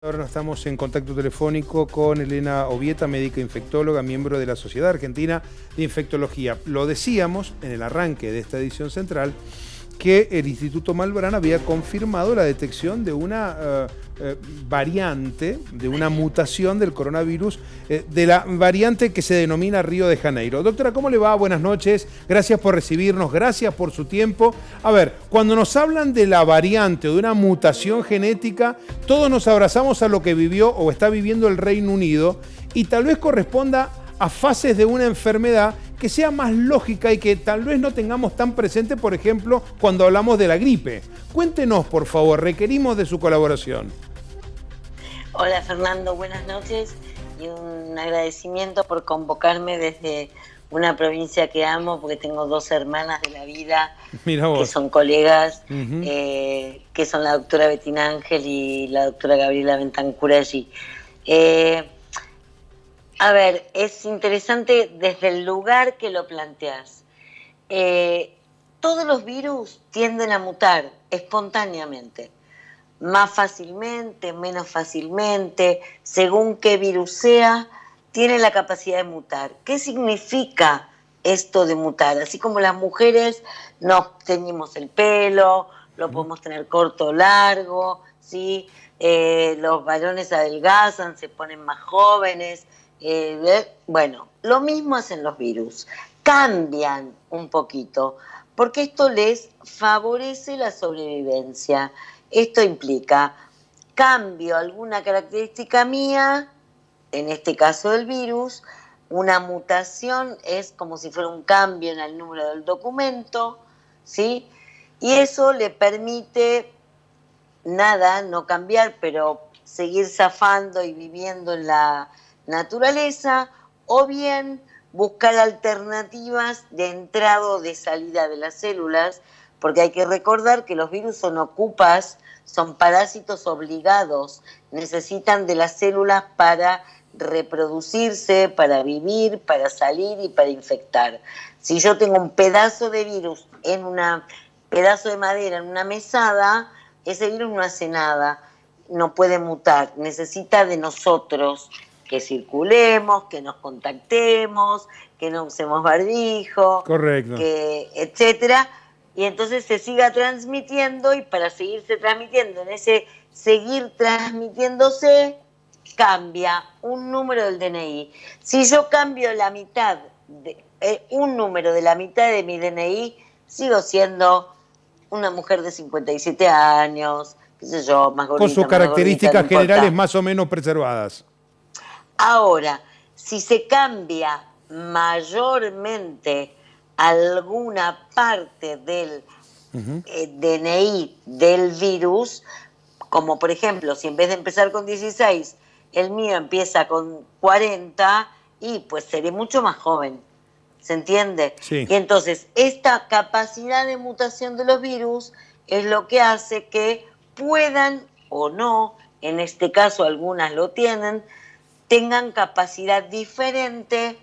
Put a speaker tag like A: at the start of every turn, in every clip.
A: Ahora estamos en contacto telefónico con Elena Obieta, médica infectóloga, miembro de la Sociedad Argentina de Infectología. Lo decíamos en el arranque de esta edición central, que el Instituto Malbrán había confirmado la detección de una variante, de una mutación del coronavirus, de la variante que se denomina Río de Janeiro. Doctora, ¿cómo le va? Buenas noches, gracias por recibirnos, gracias por su tiempo. A ver, cuando nos hablan de la variante o de una mutación genética, todos nos abrazamos a lo que vivió o está viviendo el Reino Unido y tal vez corresponda a fases de una enfermedad que sea más lógica y que tal vez no tengamos tan presente, por ejemplo, cuando hablamos de la gripe. Cuéntenos, por favor, requerimos de su colaboración.
B: Hola Fernando, buenas noches y un agradecimiento por convocarme desde una provincia que amo, porque tengo dos hermanas de la vida que son colegas, que son la doctora Betina Ángel y la doctora Gabriela Bentancuraggi. A ver, es interesante desde el lugar que lo planteas. Todos los virus tienden a mutar espontáneamente, más fácilmente, menos fácilmente, según qué virus sea, tiene la capacidad de mutar. ¿Qué significa esto de mutar? Así como las mujeres nos teñimos el pelo, lo podemos tener corto o largo, ¿sí? Los varones adelgazan, se ponen más jóvenes. Bueno, lo mismo hacen los virus, cambian un poquito, porque esto les favorece la sobrevivencia. Esto implica cambio alguna característica mía, en este caso del virus. Una mutación es como si fuera un cambio en el número del documento, ¿sí? Y eso le permite no cambiar, pero seguir zafando y viviendo en la naturaleza, o bien buscar alternativas de entrada o de salida de las células, porque hay que recordar que los virus son ocupas, son parásitos obligados, necesitan de las células para reproducirse, para vivir, para salir y para infectar. Si yo tengo un pedazo de virus en un pedazo de madera en una mesada, ese virus no hace nada, no puede mutar, necesita de nosotros que circulemos, que nos contactemos, que no usemos barbijo,
A: correcto,
B: etcétera, y entonces se siga transmitiendo, y para seguirse transmitiendo, en ese seguir transmitiéndose, cambia un número del DNI. Si yo cambio la mitad, un número de la mitad de mi DNI, sigo siendo una mujer de 57 años, qué sé yo, más gordita,
A: con sus características generales más o menos preservadas.
B: Ahora, si se cambia mayormente alguna parte del DNI del virus, como por ejemplo, si en vez de empezar con 16, el mío empieza con 40, y pues seré mucho más joven, ¿se entiende?
A: Sí.
B: Y entonces, esta capacidad de mutación de los virus es lo que hace que puedan o no, en este caso algunas lo tienen, tengan capacidad diferente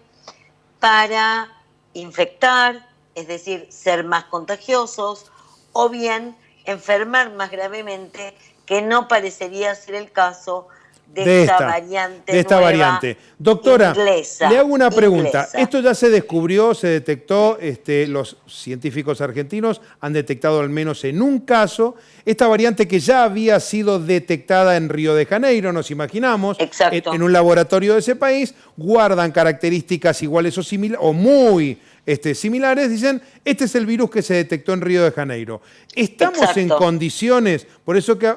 B: para infectar, es decir, ser más contagiosos, o bien enfermar más gravemente, que no parecería ser el caso de esta variante.
A: Doctora,
B: inglesa,
A: le hago una pregunta. Esto ya se descubrió, se detectó, los científicos argentinos han detectado al menos en un caso esta variante que ya había sido detectada en Río de Janeiro, nos imaginamos, en un laboratorio de ese país, guardan características iguales o muy similares, dicen, este es el virus que se detectó en Río de Janeiro. Estamos en condiciones, por eso que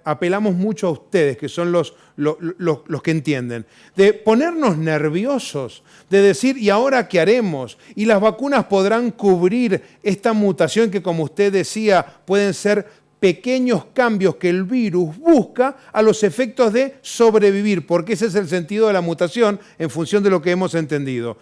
A: apelamos mucho a ustedes, que son los que entienden, de ponernos nerviosos, de decir, ¿y ahora qué haremos? ¿Y las vacunas podrán cubrir esta mutación que, como usted decía, pueden ser pequeños cambios que el virus busca a los efectos de sobrevivir, porque ese es el sentido de la mutación en función de lo que hemos entendido?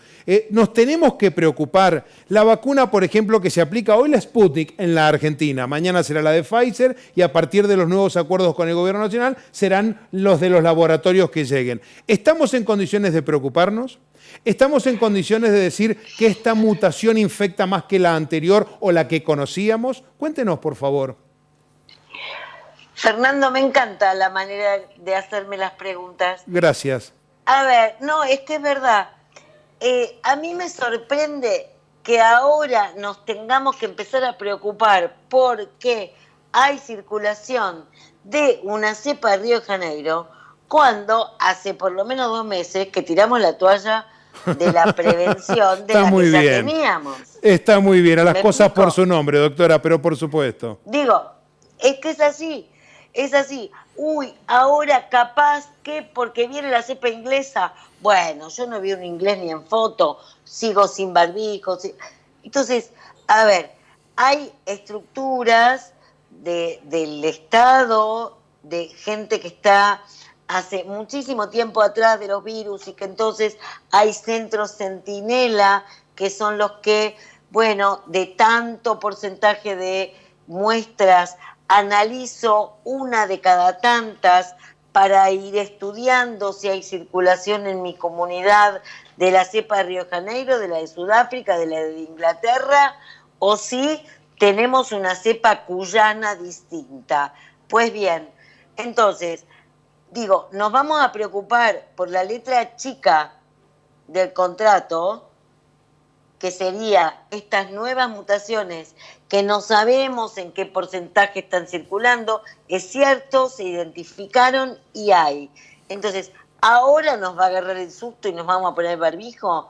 A: Nos tenemos que preocupar. La vacuna, por ejemplo, que se aplica hoy, la Sputnik, en la Argentina, mañana será la de Pfizer, y a partir de los nuevos acuerdos con el gobierno nacional serán los de los laboratorios que lleguen. ¿Estamos en condiciones de preocuparnos? ¿Estamos en condiciones de decir que esta mutación infecta más que la anterior o la que conocíamos? Cuéntenos, por favor.
B: Fernando, me encanta la manera de hacerme las preguntas.
A: Gracias.
B: A ver, no, es que es verdad. A mí me sorprende que ahora nos tengamos que empezar a preocupar porque hay circulación de una cepa de Río de Janeiro, cuando hace por lo menos 2 meses que tiramos la toalla de la prevención de
A: Está
B: la
A: muy
B: que ya
A: bien.
B: teníamos.
A: Está muy bien, a las
B: ¿Me
A: cosas
B: explico?
A: por su nombre, doctora, pero por supuesto.
B: Digo, es que es así. Uy, ahora capaz que porque viene la cepa inglesa, bueno, yo no vi un inglés ni en foto, sigo sin barbijo. Entonces, a ver, hay estructuras del Estado, de gente que está hace muchísimo tiempo atrás de los virus y que entonces hay centros centinela que son los que, bueno, de tanto porcentaje de muestras analizo una de cada tantas para ir estudiando si hay circulación en mi comunidad de la cepa de Río de Janeiro, de la de Sudáfrica, de la de Inglaterra, o si tenemos una cepa cuyana distinta. Pues bien, entonces, digo, nos vamos a preocupar por la letra chica del contrato, que sería estas nuevas mutaciones que no sabemos en qué porcentaje están circulando. Es cierto, se identificaron y hay. Entonces, ahora nos va a agarrar el susto y nos vamos a poner barbijo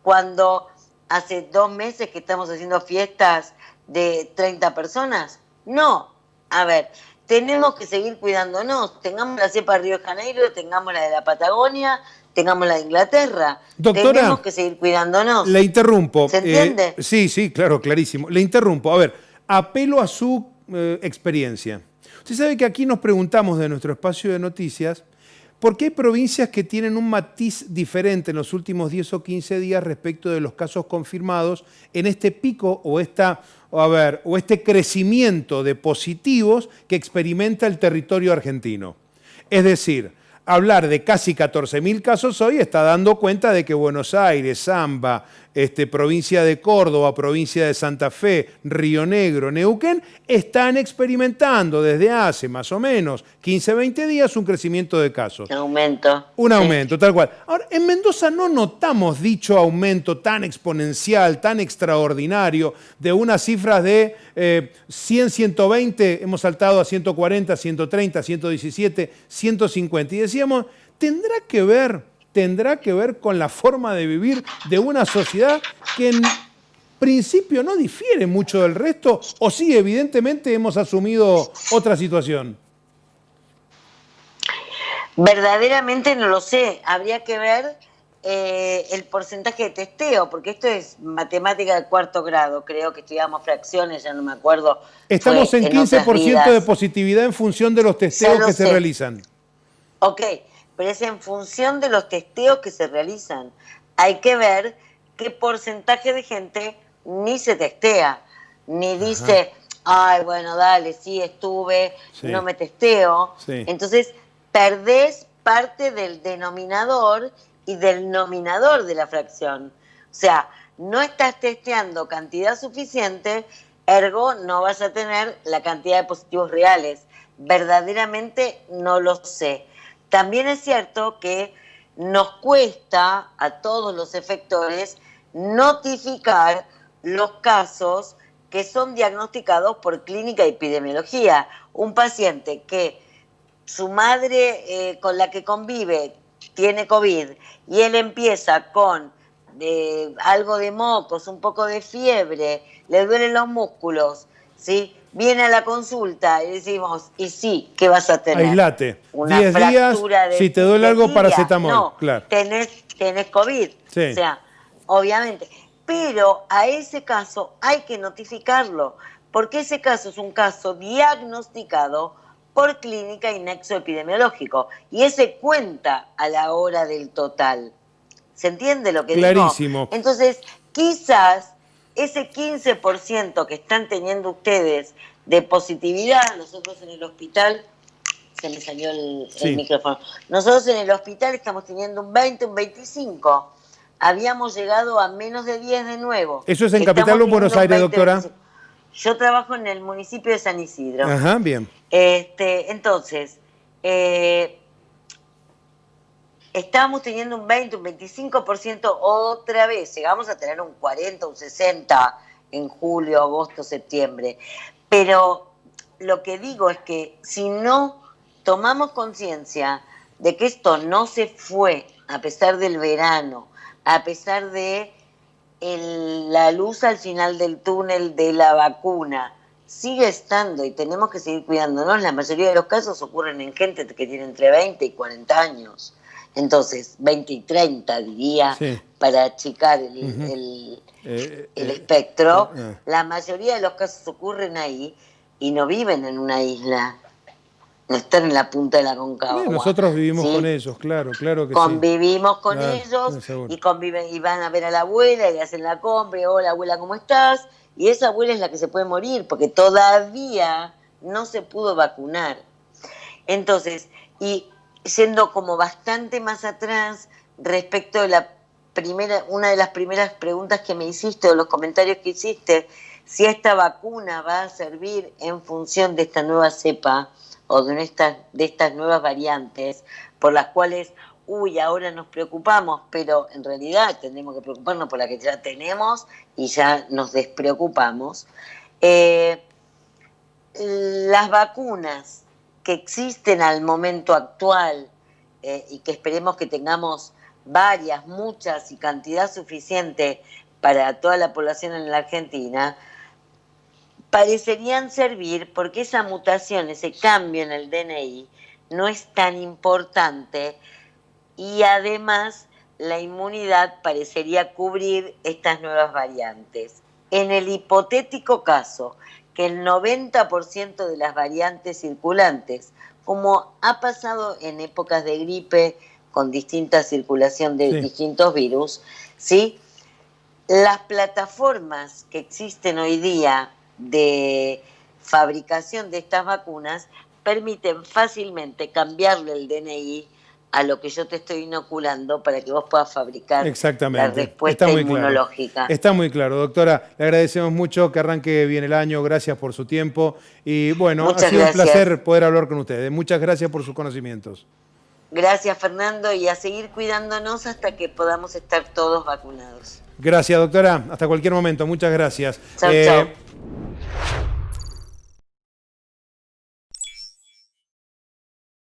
B: cuando hace 2 meses que estamos haciendo fiestas de 30 personas. No, a ver, tenemos que seguir cuidándonos. Tengamos la cepa de Río de Janeiro, tengamos la de la Patagonia, tengamos la de Inglaterra.
A: Doctora,
B: tenemos que seguir cuidándonos.
A: Le interrumpo.
B: ¿Se entiende?
A: Sí, claro, clarísimo. Le interrumpo. A ver, apelo a su experiencia. Usted sabe que aquí nos preguntamos de nuestro espacio de noticias por qué hay provincias que tienen un matiz diferente en los últimos 10 o 15 días respecto de los casos confirmados en este pico o este crecimiento de positivos que experimenta el territorio argentino. Es decir, hablar de casi 14.000 casos hoy está dando cuenta de que Buenos Aires, Zamba, provincia de Córdoba, provincia de Santa Fe, Río Negro, Neuquén, están experimentando desde hace más o menos 15, 20 días un crecimiento de casos.
B: Un aumento.
A: Un aumento, tal cual. Ahora, en Mendoza no notamos dicho aumento tan exponencial, tan extraordinario, de unas cifras de 100, 120, hemos saltado a 140, 130, 117, 150. Y decíamos, ¿tendrá que ver con la forma de vivir de una sociedad que en principio no difiere mucho del resto? ¿O sí, evidentemente, hemos asumido otra situación?
B: Verdaderamente no lo sé. Habría que ver el porcentaje de testeo, porque esto es matemática de 4º grado. Creo que estudiamos fracciones, ya no me acuerdo.
A: Estamos en 15% de positividad en función de los testeos que se realizan.
B: Ok, pero es en función de los testeos que se realizan. Hay que ver qué porcentaje de gente ni se testea, ni dice, ay, bueno, dale, sí, estuve, no me testeo. Sí. Entonces, perdés parte del denominador y del nominador de la fracción. O sea, no estás testeando cantidad suficiente, ergo no vas a tener la cantidad de positivos reales. Verdaderamente no lo sé. También es cierto que nos cuesta a todos los efectores notificar los casos que son diagnosticados por clínica y epidemiología. Un paciente que su madre con la que convive tiene COVID y él empieza con algo de mocos, un poco de fiebre, le duelen los músculos, ¿sí? Viene a la consulta y decimos, y sí, ¿qué vas a tener?
A: Aislate.
B: Una
A: 10 días, si te duele algo, paracetamol.
B: No,
A: claro.
B: tenés COVID.
A: Sí.
B: O sea, obviamente. Pero a ese caso hay que notificarlo, porque ese caso es un caso diagnosticado por clínica y nexo epidemiológico. Y ese cuenta a la hora del total. ¿Se entiende lo que digo?
A: Clarísimo.
B: Entonces, quizás ese 15% que están teniendo ustedes de positividad, nosotros en el hospital, se me salió el micrófono, nosotros en el hospital estamos teniendo un 20, un 25. Habíamos llegado a menos de 10 de nuevo.
A: ¿Eso es en Capital o Buenos Aires, doctora?
B: Yo trabajo en el municipio de San Isidro.
A: Ajá, bien.
B: Entonces, estábamos teniendo un 20, un 25% otra vez. Llegamos a tener un 40, un 60 en julio, agosto, septiembre. Pero lo que digo es que si no tomamos conciencia de que esto no se fue a pesar del verano, a pesar de la luz al final del túnel de la vacuna, sigue estando y tenemos que seguir cuidándonos. La mayoría de los casos ocurren en gente que tiene entre 20 y 40 años. Entonces, 20 y 30 diría, sí, para achicar el espectro. La mayoría de los casos ocurren ahí y no viven en una isla. No están en la punta de la Concagua.
A: Nosotros vivimos, ¿sí?, con ellos, claro que
B: convivimos
A: sí.
B: Con ellos y conviven y van a ver a la abuela y le hacen la compra. Hola abuela, ¿cómo estás? Y esa abuela es la que se puede morir porque todavía no se pudo vacunar. Entonces, y yendo como bastante más atrás respecto de una de las primeras preguntas que me hiciste o los comentarios que hiciste, si esta vacuna va a servir en función de esta nueva cepa o de estas nuevas variantes por las cuales, ahora nos preocupamos, pero en realidad tenemos que preocuparnos por la que ya tenemos y ya nos despreocupamos. Las vacunas que existen al momento actual y que esperemos que tengamos varias, muchas y cantidad suficiente para toda la población en la Argentina, parecerían servir porque esa mutación, ese cambio en el DNI, no es tan importante y además la inmunidad parecería cubrir estas nuevas variantes. En el hipotético caso que el 90% de las variantes circulantes, como ha pasado en épocas de gripe con distinta circulación de distintos virus, ¿sí?, las plataformas que existen hoy día de fabricación de estas vacunas permiten fácilmente cambiarle el DNI a lo que yo te estoy inoculando para que vos puedas fabricar la respuesta inmunológica.
A: Está muy claro, doctora. Le agradecemos mucho, que arranque bien el año. Gracias por su tiempo. Y bueno, ha sido un placer poder hablar con ustedes. Muchas gracias por sus conocimientos.
B: Gracias, Fernando, y a seguir cuidándonos hasta que podamos estar todos vacunados.
A: Gracias, doctora. Hasta cualquier momento. Muchas gracias.
B: Chau, chau.